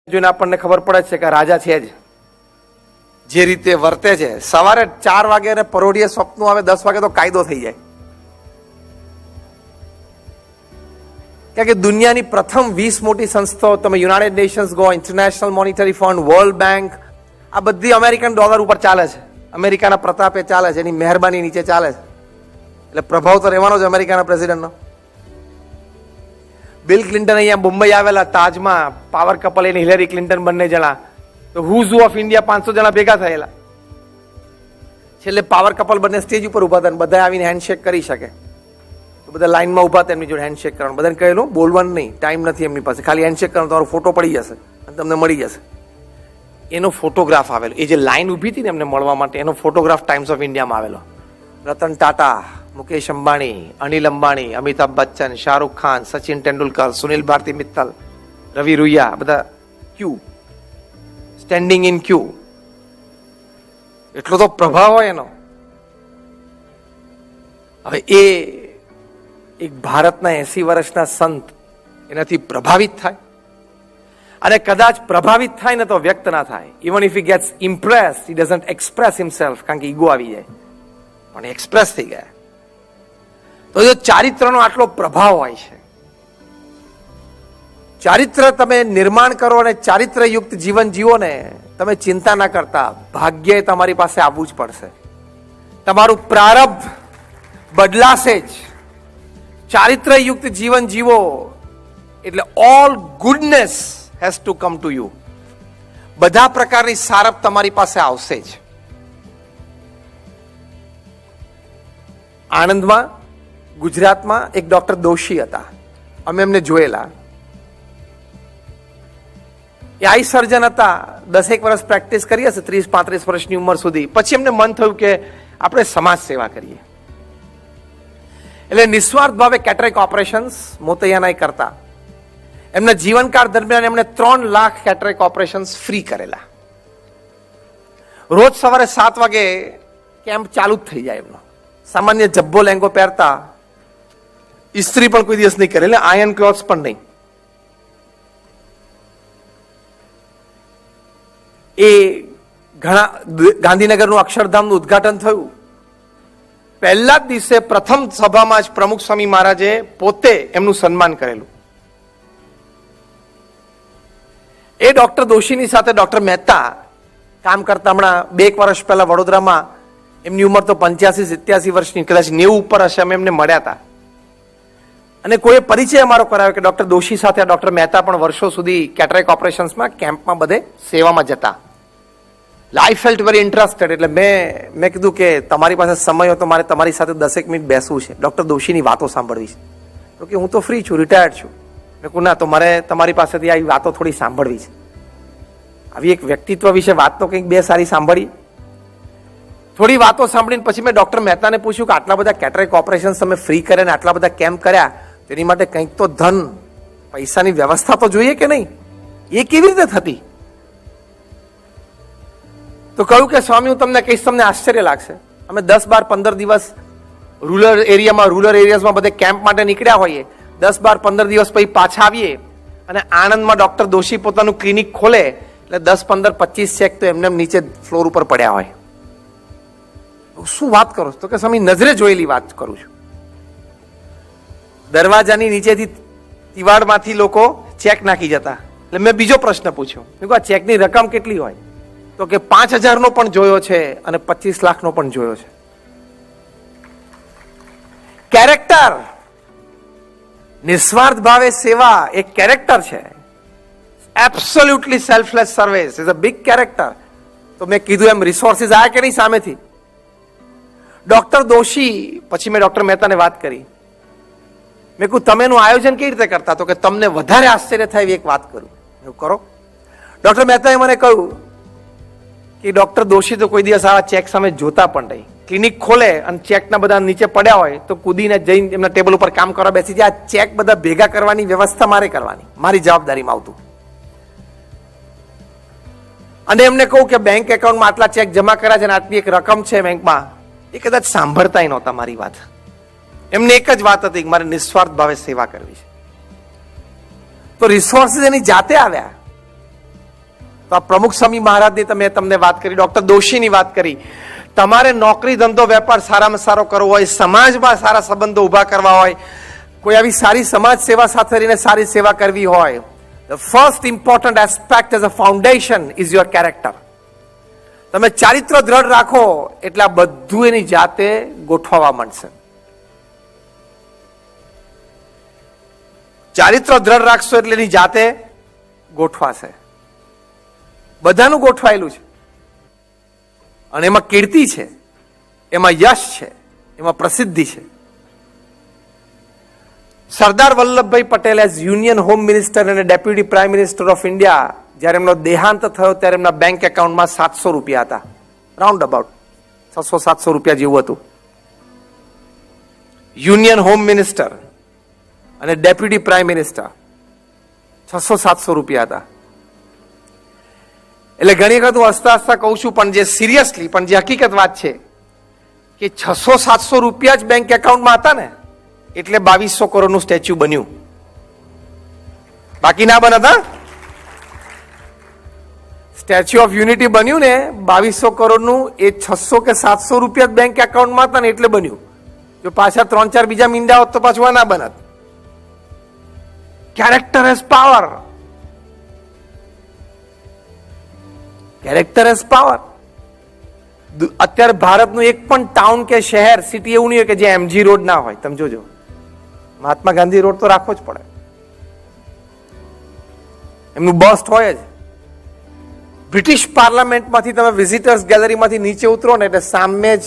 જોઈને આપણને ખબર પડે છે કે રાજા છે જ જે રીતે વર્તે છે. સવારે 4 વાગે અને પરોઢિયે સ્વપ્ન આવે 10 વાગે તો કાયદો થઈ જાય. કારણ કે દુનિયાની પ્રથમ 20 મોટી સંસ્થાઓ, તમે United Nations go, international monetary fund, world bank, આ બધી અમેરિકન ડોલર ઉપર ચાલે છે. અમેરિકાના પ્રતાપે ચાલે છે, એની મહેરબાની નીચે ચાલે છે. એટલે પ્રભાવ તો રહેવાનો જ અમેરિકાના પ્રેસિડેન્ટનો. બિલ ક્લિન્ટન અહીંયા મુંબઈ આવેલા તાજમાં, પાવર કપલ એને હિલેરી ક્લિન્ટન બંને જણા, તો હુઝ ઓફ ઇન્ડિયા 500 જણા ભેગા થયેલા. છેલ્લે પાવર કપલ બંને સ્ટેજ ઉપર ઉભા હતા, બધા આવીને હેન્ડશેક કરી શકે તો બધા લાઈનમાં ઉભા હતા એમની જોડે હેન્ડશેક કરવાનું. બધાને કહેલું બોલવાનું નહીં, ટાઈમ નથી એમની પાસે, ખાલી હેન્ડશેક કરવાનો, તમારો ફોટો પડી જશે અને તમને મળી જશે. એનો ફોટોગ્રાફ આવેલો, એ જે લાઈન ઊભી હતી ને એમને મળવા માટે, એનો ફોટોગ્રાફ ટાઈમ્સ ઓફ ઇન્ડિયામાં આવેલો. રતન ટાટા, મુકેશ અંબાણી, અનિલ અંબાણી, અમિતાભ બચ્ચન, શાહરૂખ ખાન, સચિન તેંડુલકર, સુનિલ ભારતી મિત્તલ, રવિ રુઈયા, બધા ક્યુ, સ્ટેન્ડિંગ ઇન ક્યુ. એટલો તો પ્રભાવ હોય એનો. હવે એ એક ભારતના 80 વર્ષના સંત એનાથી પ્રભાવિત થાય, અને કદાચ પ્રભાવિત થાય ને તો વ્યક્ત ના થાય. Even if he gates impressed, he doesn't express himself, કારણ કે ઈગો આવી જાય, પણ એક્સપ્રેસ થઈ ગયા. તો જો ચારિત્રનો આટલો પ્રભાવ હોય છે, ચારિત્ર તમે નિર્માણ કરો અને ચારિત્રયુક્ત જીવન જીવો ને, તમે ચિંતા ના કરતા, ભાગ્ય તમારી પાસે આવવું જ પડશે. તમારું પ્રારબ્ધ બદલાશે જ. ચારિત્રયુક્ત જીવન જીવો એટલે all goodness has to come to you. બધા પ્રકારની સારપ તમારી પાસે આવશે જ. આણંદમાં, ગુજરાતમાં એક ડોક્ટર દોશી હતા, અમે એમને જોયેલા. એ આઈ સર્જન હતા, 10 વર્ષ પ્રેક્ટિસ કરી હશે, 30-35 વર્ષની ઉંમર સુધી. પછી એમને મન થયું કે આપણે સમાજ સેવા કરીએ, એટલે નિસ્વાર્થ ભાવે કેટરેક્ટ ઓપરેશન્સ મોતૈયાના કરતા. એમના જીવનકાળ દરમિયાન એમણે 3 લાખ કેટરેક્ટ ઓપરેશન્સ ફ્રી કરેલા. રોજ સવારે 7 વાગે કેમ્પ ચાલુ જ થઈ જાય એમનો. સામાન્ય જબ્બો લેંગો પહેરતા, ઇસ્ત્રી પણ કોઈ દિવસ નહીં કરે, એટલે આયર્ન ક્લોથ્સ પણ નહીં. એ ઘણા ગાંધીનગરનું અક્ષરધામનું ઉદ્ઘાટન થયું. પહેલા જ દિવસે પ્રથમ સભામાં જ પ્રમુખ સ્વામી મહારાજે પોતે એમનું સન્માન કરેલું. એ ડોક્ટર દોશીની સાથે ડોક્ટર મહેતા કામ કરતા. હમણાં 2 વર્ષ પહેલા વડોદરામાં, એમની ઉંમર તો 85-87 વર્ષની, કદાચ 90 ઉપર હશે, અમે એમને મળ્યા હતા. અને કોઈ પરિચય અમારો કરાવ્યો કે ડોક્ટર દોશી સાથે ડોક્ટર મહેતા પણ વર્ષો સુધી કેટરેક્ટ ઓપરેશન્સમાં કેમ્પમાં બધે સેવામાં જતા. આઈ ફેલ્ટ વેરી ઇન્ટરેસ્ટેડ. એટલે મેં કીધું કે તમારી પાસે સમય હોય તો મારે તમારી સાથે 10 મિનિટ બેસવું છે, ડોક્ટર દોશીની વાતો સાંભળવી છે. તો કે હું તો ફ્રી છું, રિટાયર્ડ છું. મેં કહું ના, તો મારે તમારી પાસેથી આવી વાતો થોડી સાંભળવી છે. આવી એક વ્યક્તિત્વ વિશે વાત તો કંઈક 2 સારી સાંભળી. થોડી વાતો સાંભળીને પછી મેં ડોક્ટર મહેતાને પૂછ્યું કે આટલા બધા કેટરેક્ટ ઓપરેશન તમે ફ્રી કર્યા ને આટલા બધા કેમ્પ કર્યા, તેની માટે કંઈક તો ધન, પૈસાની વ્યવસ્થા તો જોઈએ કે નહીં? એ કેવી રીતે થતી? તો કહ્યું કે સ્વામી, હું તમને કહીશ, તમને આશ્ચર્ય લાગશે. અમે 10-12-15 દિવસ રૂરલ એરિયાઝમાં બધે કેમ્પ માટે નીકળ્યા હોઈએ. 10-12-15 દિવસ પછી પાછા આવીએ અને આણંદમાં ડોક્ટર દોશી પોતાનું ક્લિનિક ખોલે એટલે 10-15-25 ચેક તો એમને નીચે ફ્લોર ઉપર પડ્યા હોય. શું વાત કરો? તો કે સ્વામી, નજરે જોયેલી વાત કરું છું. દરવાજાની નીચેથી તિવાડમાંથી લોકો ચેક નાખી જતા. એટલે મેં બીજો પ્રશ્ન પૂછ્યો, આ ચેકની રકમ કેટલી હોય? તો કે 5000 નો પણ જોયો છે અને 25 લાખનો પણ જોયો છે. કેરેક્ટર, નિસ્વાર્થ ભાવે સેવા એક કેરેક્ટર છે. Absolutely selfless service is a big character. તો મેં કીધું એમ રિસોર્સિસ આયા કે નહીં સામેથી? ડોક્ટર દોશી, પછી મેં ડોક્ટર મહેતાને વાત કરી. મેં કહ્યું તમે એનું આયોજન કેવી રીતે કરતા? તો કે તમને વધારે આશ્ચર્ય થાય એવી એક વાત કરું. એવું કરો. ડોક્ટર મહેતાએ મને કહ્યું કે ડોક્ટર દોશી તો કોઈ દિવસ આવા ચેક સામે જોતા પણ નહીં. ક્લિનિક ખોલે અને ચેકના બધા નીચે પડ્યા હોય તો કૂદીને જઈને એમના ટેબલ ઉપર કામ કરવા બેસી જાય. આ ચેક બધા ભેગા કરવાની વ્યવસ્થા મારે કરવાની, મારી જવાબદારીમાં આવતું. અને એમને કહું કે બેંક એકાઉન્ટમાં આટલા ચેક જમા કર્યા છે અને આટલી એક રકમ છે બેંકમાં, એ કદાચ સાંભળતા નહોતા મારી વાત. એમને એક જ વાત હતી કે મારે નિસ્વાર્થ ભાવે સેવા કરવી છે. તો રિસોર્સિસ એની જાતે આવ્યા. તો આ પ્રમુખ સ્વામી મહારાજની મેં તમને વાત કરી, ડોક્ટર દોશીની વાત કરી. તમારે નોકરી ધંધો વેપાર સારામાં સારો કરવો હોય, સમાજમાં સારા સંબંધો ઉભા કરવા હોય, કોઈ આવી સારી સમાજ સેવા સાથે રહીને સારી સેવા કરવી હોય, the first important aspect as a foundation is your character. તમે ચારિત્ર દ્રઢ રાખો એટલે આ બધું એની જાતે ગોઠવવા માંડશે. ચારિત્ર દ્રઢ રાખશો એટલે એની જાતે ગોઠવાશે. બધાનું ગોઠવાયેલું છે અને એમાં કીર્તિ છે, એમાં યશ છે, એમાં પ્રસિદ્ધિ છે. Sardar Vallabhbhai Patel as union home minister અને deputy prime minister of India જ્યારે એમનો દેહાંત થયો ત્યારે એમના બેંક એકાઉન્ટમાં 700 રૂપિયા હતા, રાઉન્ડ અબાઉટ 600-700 રૂપિયા જેવું હતું. યુનિયન હોમ મિનિસ્ટર અને ડેપ્યુટી પ્રાઇમ મિનિસ્ટર 600-700 રૂપિયા હતા. એટલે ઘણી વખત હું હસતા હસતા કહું છું, પણ જે સિરિયસલી, પણ જે હકીકત વાત છે કે 600-700 રૂપિયા જ બેંક એકાઉન્ટમાં હતા ને એટલે 2200 કરોડનું સ્ટેચ્યુ બન્યું, બાકી ના બનત. સ્ટેચ્યુ ઓફ યુનિટી બન્યું ને 2200 કરોડનું, એ 600 કે 700 રૂપિયા બેંક એકાઉન્ટમાં હતા ને એટલે બન્યું. જો પાછા 3-4 બીજા મીંડા હોત તો પાછું ના બનત. Character has power. Character has power. અત્યારે ભારતનું એક પણ ટાઉન કે શહેર, સિટી એવું નહીં હોય કે જે એમજી રોડ ના હોય. તમે જોજો, મહાત્મા ગાંધી રોડ તો રાખવો જ પડે, એમનું બસ્ટ હોય જ. બ્રિટિશ પાર્લામેન્ટમાંથી તમે વિઝિટર્સ ગેલેરીમાંથી નીચે ઉતરો ને એટલે સામે જ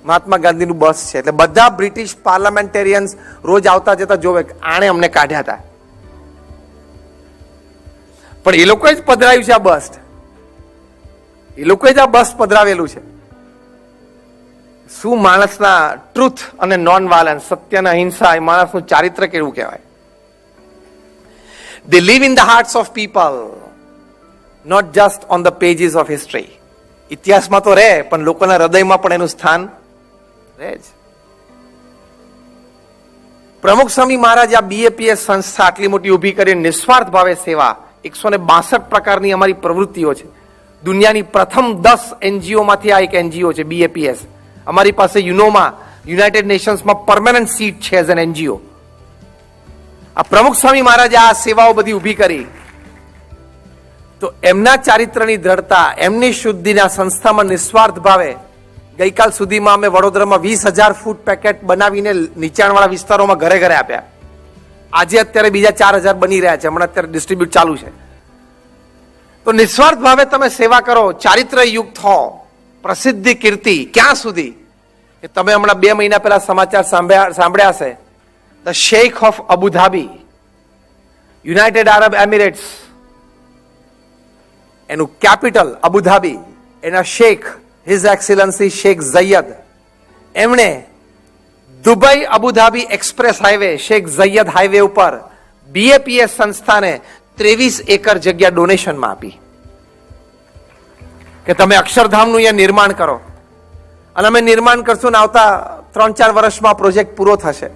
મહાત્મા ગાંધીનું બસ્ટ છે. એટલે બધા બ્રિટિશ પાર્લામેન્ટેરિયન્સ રોજ આવતા જતા જોવે આણે અમને કાઢ્યા હતા, પણ એ લોકોએ જ પધરાવ્યું છે આ બસ્ટ. એ લોકોએ જ આ બસ્ટ પધરાવેલું છે. શું માણસના ટ્રુથ અને નોન વાયલન્સ, સત્ય અને અહિંસા, એ માણસનું ચારિત્ર કેવું કહેવાય. They live in the hearts of people, not just on the pages of history. ઇતિહાસમાં તો રહે પણ લોકોના હૃદયમાં પણ એનું સ્થાન રહે જ. પ્રમુખ સ્વામી મહારાજ આ BAPS સંસ્થા આટલી મોટી ઊભી કરી નિસ્વાર્થ ભાવે સેવા, 162 પ્રકારની અમારી પ્રવૃત્તિઓ છે. દુનિયાની પ્રથમ 10 NGO માંથી આ એક NGO છે BAPS. અમારી પાસે યુનોમાં, યુનાઇટેડ નેશન્સમાં પરમેનન્ટ સીટ છે એઝ એન NGO. આ પ્રમુખ સ્વામી મહારાજે આ સેવાઓ બધી ઊભી કરી તો એમના ચારિત્રની દ્રઢતા, એમની શુદ્ધિના સંસ્થામાં નિસ્વાર્થ ભાવે ગઈકાલ સુધીમાં અમે વડોદરામાં 20,000 ફૂડ પેકેટ બનાવીને નીચાણવાળા વિસ્તારોમાં ઘરે ઘરે આપ્યા. આજે અત્યારે બીજા 4,000 બની રહ્યા છે, હમણાં અત્યારે ડિસ્ટ્રીબ્યુટ ચાલુ છે. તો નિસ્વાર્થ ભાવે તમે સેવા કરો, ચારિત્ર યુક્ત હો, પ્રસિદ્ધિ કીર્તિ ક્યાં સુધી કે તમે હમણાં 2 મહિના પહેલા સમાચાર સાંભળ્યા હશે. The sheikh of Abu Dhabi, United Arab Emirates, એનું કેપિટલ અબુધાબી, એના sheikh His Excellency Sheikh Zayed, એમણે Dubai Abu Dhabi express highway, Sheikh Zayed highway ઉપર BAPS સંસ્થાને 23 એકર જગ્યા ડોનેશનમાં આપી કે તમે અક્ષરધામનું અહીંયા નિર્માણ કરો. અને અમે નિર્માણ કરશું ને આવતા 3-4 વર્ષમાં પ્રોજેક્ટ પૂરો થશે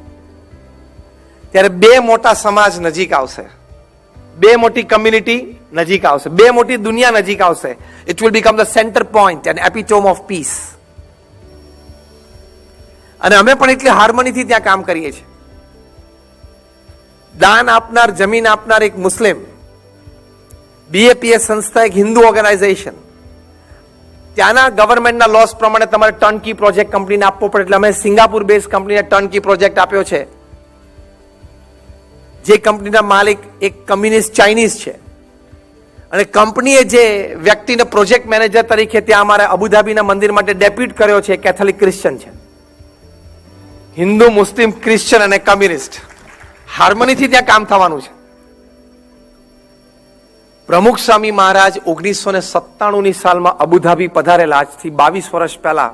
ત્યારે 2 મોટા સમાજ નજીક આવશે, 2 મોટી કમ્યુનિટી નજીક આવશે, 2 મોટી દુનિયા નજીક આવશે. It will become the centre point and epitome of peace. અને અમે પણ એટલી હાર્મનીથી ત્યાં કામ કરીએ છીએ. દાન આપનાર, જમીન આપનાર એક મુસ્લિમ, BAPS સંસ્થા એક હિન્દુ ઓર્ગેનાઇઝેશન. ત્યાંના ગવર્મેન્ટના લોસ પ્રમાણે તમારે ટર્નકી પ્રોજેક્ટ કંપનીને આપવો પડે, એટલે અમે સિંગાપુર બેઝ કંપનીને ટર્નકી પ્રોજેક્ટ આપ્યો છે. જે કંપનીના માલિક એક કમ્યુનિસ્ટ ચાઇનીઝ છે અને કંપનીએ જે વ્યક્તિને પ્રોજેક્ટ મેનેજર તરીકે ત્યાં અમારા અબુધાબીના મંદિર માટે ડેપ્યુટ કર્યો છે, કેથોલિક ક્રિશ્ચન છે. હિન્દુ, મુસ્લિમ, ક્રિશ્ચન અને કમ્યુનિસ્ટ હાર્મનીથી ત્યાં કામ થવાનું છે. પ્રમુખ સ્વામી મહારાજ 1997ની સાલમાં અબુધાબી પધારેલા, આજથી 22 વર્ષ પહેલા.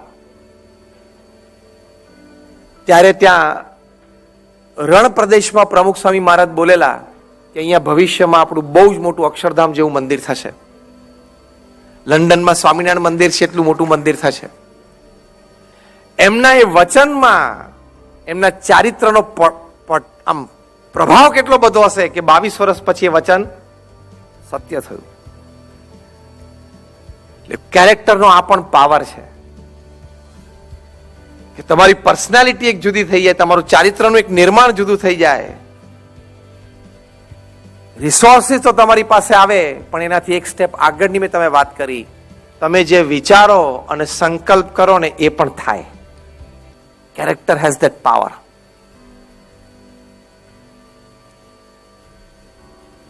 ત્યારે ત્યાં રણ પ્રદેશમાં પ્રમુખ સ્વામી મહારાજ બોલેલા કે અહીંયા ભવિષ્યમાં આપણું બહુ જ મોટું અક્ષરધામ જેવું મંદિર થશે. લંડનમાં સ્વામિનારાયણ મંદિર છે એટલું મોટું મંદિર થશે. એમના એ વચનમાં એમના ચારિત્રનો આમ પ્રભાવ કેટલો બધો હશે કે 22 વર્ષ પછી એ વચન સત્ય થયું. કેરેક્ટરનો આ પણ પાવર છે કે તમારી પર્સનાલિટી એક જુદી થઈ જાય, તમારું ચારિત્રનું એક નિર્માણ જુદું થઈ જાય. રિસોર્સિસ તો તમારી પાસે આવે, પણ એનાથી એક સ્ટેપ આગળની મેં તમે વાત કરી, તમે જે વિચારો અને સંકલ્પ કરો ને એ પણ થાય. Character has that power.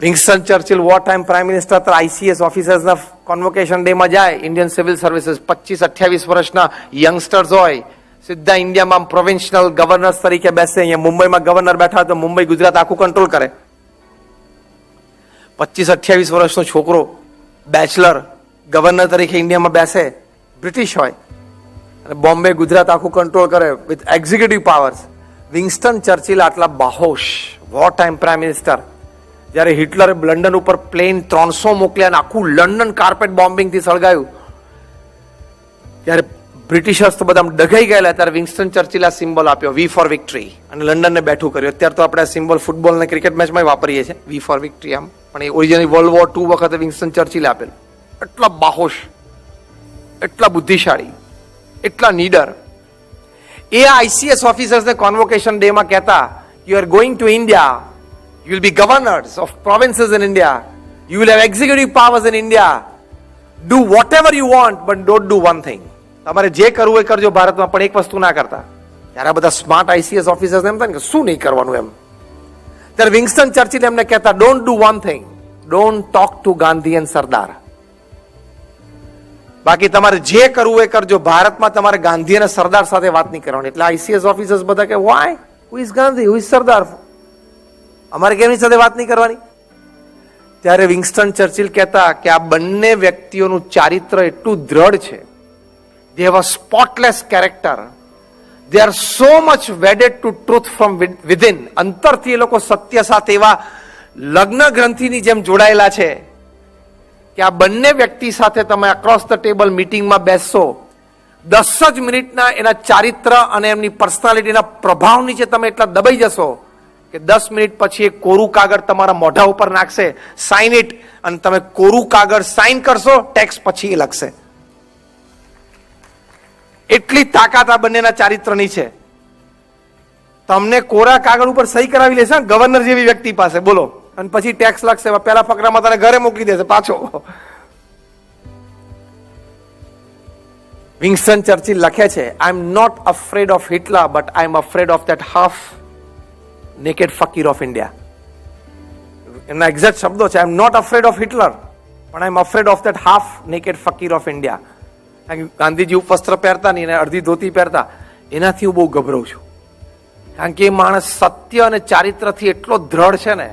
Winston Churchill war time prime minister ICS ઓફિસર્સના કોન્વોકેશન ડેમાં જાય, ઇન્ડિયન સિવિલ સર્વિસીસ 25-28 વર્ષના યંગસ્ટર્સ હોય, સીધા ઇન્ડિયામાં પ્રોવિન્શનલ ગવર્નર્સ તરીકે બેસે. અહીંયા મુંબઈમાં ગવર્નર બેઠા તો મુંબઈ ગુજરાત આખું કંટ્રોલ કરે. 25-28 વર્ષનો છોકરો બેચલર ગવર્નર તરીકે ઇન્ડિયામાં બેસે, બ્રિટિશ હોય, અને બોમ્બે ગુજરાત આખું કંટ્રોલ કરે with executive powers. Winston Churchill આટલા બાહોશ વોર ટાઈમ પ્રાઇમ મિનિસ્ટર, જ્યારે હિટલરે લંડન ઉપર પ્લેન 300 મોકલ્યા અને આખું લંડન કાર્પેટ બોમ્બિંગથી સળગાયું, ત્યારે બ્રિટિશર્સ તો બધા ડઘાઈ ગયેલા. ત્યારે વિન્સ્ટન ચર્ચિલ આ સિમ્બોલ આપ્યો, વી ફોર વિક્ટરી, અને લંડનને બેઠું કર્યું. અત્યારે તો આપણે આ સિમ્બોલ ફૂટબોલ અને ક્રિકેટ મેચમાં વાપરીએ છીએ, વી ફોર વિક્ટરી આમ, પણ એ ઓરિજિનલ વર્લ્ડ વોર 2 વખતે વિન્સ્ટન ચર્ચિલે આપેલું. એટલા બાહોશ, એટલા બુદ્ધિશાળી, એટલા નીડર. એ ICS ઓફિસર્સને કોન્વોકેશન ડેમાં કહેતા, you are going to India, you will be governors of provinces in India, you will have executive powers in India, do whatever you want but don't do one thing. તમારે જે કરવું એ કરજો ભારતમાં, પણ એક વસ્તુ ના કરતા. ત્યારે આ બધા સ્માર્ટ ICS ઓફિસર્સ એમ થાય ને કે શું નહીં કરવાનું એમ. ત્યારે વિન્સ્ટન ચર્ચિલ એમને કહેતા, don't do one thing, don't talk to Gandhi and સરદાર. બાકી તમારે જે કરવું એ કરજો, ભારતમાં તમારે ગાંધી અને સરદાર સાથે વાત નહીં કરવાની. એટલે ICS ઓફિસર્સ બધા કે why, who is Gandhi, who is Sardar, અમારે કેમની સાથે વાત નહીં કરવાની? ત્યારે વિન્સ્ટન ચર્ચિલ કહેતા કે આ બંને વ્યક્તિઓનું ચારિત્ર એટલું દ્રઢ છે, they have a spotless character, they are so much wedded to truth from within, અંતરથી એ લોકો સત્ય સાથે એવા લગ્ન ગ્રંથિની જેમ જોડાયેલા છે કે આ બંને વ્યક્તિ સાથે તમે અક્રોસ ધ ટેબલ મીટિંગમાં બેસશો, 10 જ મિનિટના એના ચારિત્ર અને એમની પર્સનાલિટીના પ્રભાવ નીચે તમે એટલા દબાઈ જશો કે 10 મિનિટ પછી એક કોરું કાગળ તમારા મોઢા ઉપર નાખશે, સાઇન ઇટ, અને તમે કોરું કાગળ સાઇન કરશો, ટેક્સ પછી એ લખશે. એટલી તાકાત આ બંનેના ચારિત્રની છે. તમને કોરા કાગળ ઉપર સહી કરાવી લેશે ગવર્નર જેવી વ્યક્તિ પાસે, બોલો, અને પછી ટેક્સ લખશે, પહેલા ફકરામાં તને ઘરે મોકલી દેશે પાછો. વિન્સ્ટન ચર્ચિલ લખે છે, I am not afraid of Hitler but I am afraid of that half naked fakir of India. એમના એક્ઝેક્ટ શબ્દો છે, I am not afraid of Hitler પણ I am afraid of that half naked fakir of India. Gandhiji ઉપવસ્ત્ર પહેરતા નહીં, અડધી ધોતી પહેરતા, એનાથી હું બહુ ગભરાઉં છું. કારણ કે એ માણસ સત્ય અને ચારિત્રથી એટલો દ્રઢ છે ને,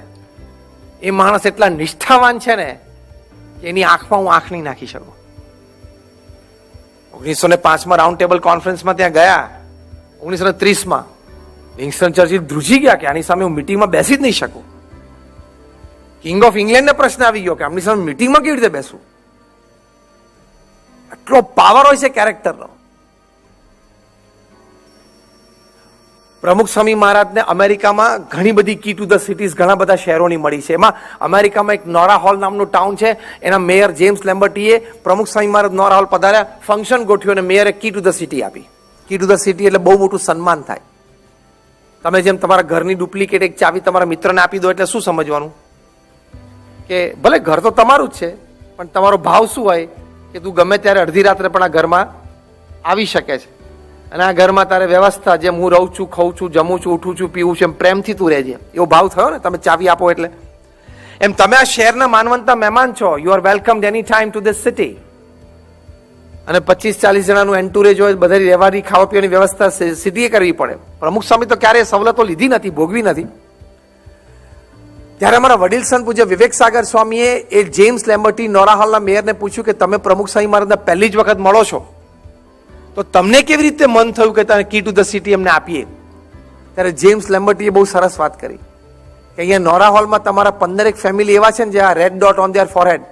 એ માણસ એટલા નિષ્ઠાવાન છે ને કે એની આંખમાં હું આંખ નહીં નાખી શકું. 1905માં રાઉન્ડ ટેબલ કોન્ફરન્સમાં ત્યાં ગયા, 1930માં વિન્સ્ટન ચર્ચિલ ધ્રુજી ગયા કે આની સામે હું મીટિંગમાં બેસી જ નહીં શકું. કિંગ ઓફ ઇંગ્લેન્ડને પ્રશ્ન આવી ગયો કે આમની સામે મીટિંગમાં કેવી રીતે બેસવું. એટલો પાવર હોય છે કેરેક્ટરનો. પ્રમુખ સ્વામી મહારાજને અમેરિકામાં ઘણી બધી કી ટુ ધ સિટીઝ, ઘણા બધા શહેરોની મળી છે. એમાં અમેરિકામાં એક નોરા હોલ નામનું ટાઉન છે, એના મેયર જેમ્સ લેમ્બર્ટીએ પ્રમુખ સ્વામી મહારાજ નોરા હોલ પધાર્યા, ફંક્શન ગોઠવ્યું અને મેયરે કી ટુ ધ સિટી આપી. કી ટુ ધ સિટી એટલે બહુ મોટું સન્માન થાય. તમે જેમ તમારા ઘરની ડુપ્લિકેટ એક ચાવી તમારા મિત્રને આપી દો એટલે શું સમજવાનું કે ભલે ઘર તો તમારું જ છે, પણ તમારો ભાવ શું હોય કે તું ગમે ત્યારે અડધી રાત્રે પણ આ ઘરમાં આવી શકે છે, અને આ ઘરમાં તારે વ્યવસ્થા, જેમ હું રહું છું, ખાઉં છું, જમું છું, ઉઠું છું, પીવું છું, એમ પ્રેમથી તું રહેજે, એવો ભાવ થયો ને તમે ચાવી આપો એટલે. એમ તમે આ શહેરના માનવંતા મહેમાન છો, you are વેલકમ્ડ any time to this city. અને 25-40 જણાનું એન્ટુરેજ હોય, બધી રહેવાની ખાવા પીવાની વ્યવસ્થા સિટીએ કરવી પડે. પ્રમુખ સ્વામી તો ક્યારેય સવલતો લીધી નથી, ભોગવી નથી. ત્યારે અમારા વડીલ સંત પૂજ્ય વિવેક સાગર સ્વામીએ એ જેમ્સ લેમ્બર્ટી નોરા હોલના મેયરને પૂછ્યું કે તમે પ્રમુખ સ્વામી મહારાજને પહેલી જ વખત મળો છો, તો તમને કેવી રીતે મન થયું કે તમે કી ટુ ધ સિટી એમને આપીએ? ત્યારે જેમ્સ લેમ્બર્ટીએ બહુ સરસ વાત કરી કે અહીંયા નોરા હોલમાં તમારા 15 ફેમિલી એવા છે ને જે આ red dot on there forehead,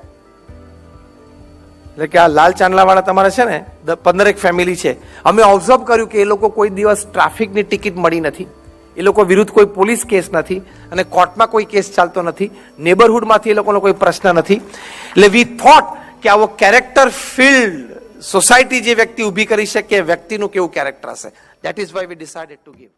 એટલે કે આ લાલ ચાંદલાવાળા તમારા છે ને 15 ફેમિલી છે. અમે ઓબ્ઝર્વ કર્યું કે એ લોકો કોઈ દિવસ ટ્રાફિકની ટિકિટ મળી નથી, એ લોકો વિરુદ્ધ કોઈ પોલીસ કેસ નથી, અને કોર્ટમાં કોઈ કેસ ચાલતો નથી, નેબરહુડમાંથી એ લોકોનો કોઈ પ્રશ્ન નથી. એટલે વી થોટ કે આવો કેરેક્ટર ફિલ્ડ સોસાયટી જે વ્યક્તિ ઊભી કરી શકે એ વ્યક્તિનું કેવું કેરેક્ટર હશે. That is why we decided to give.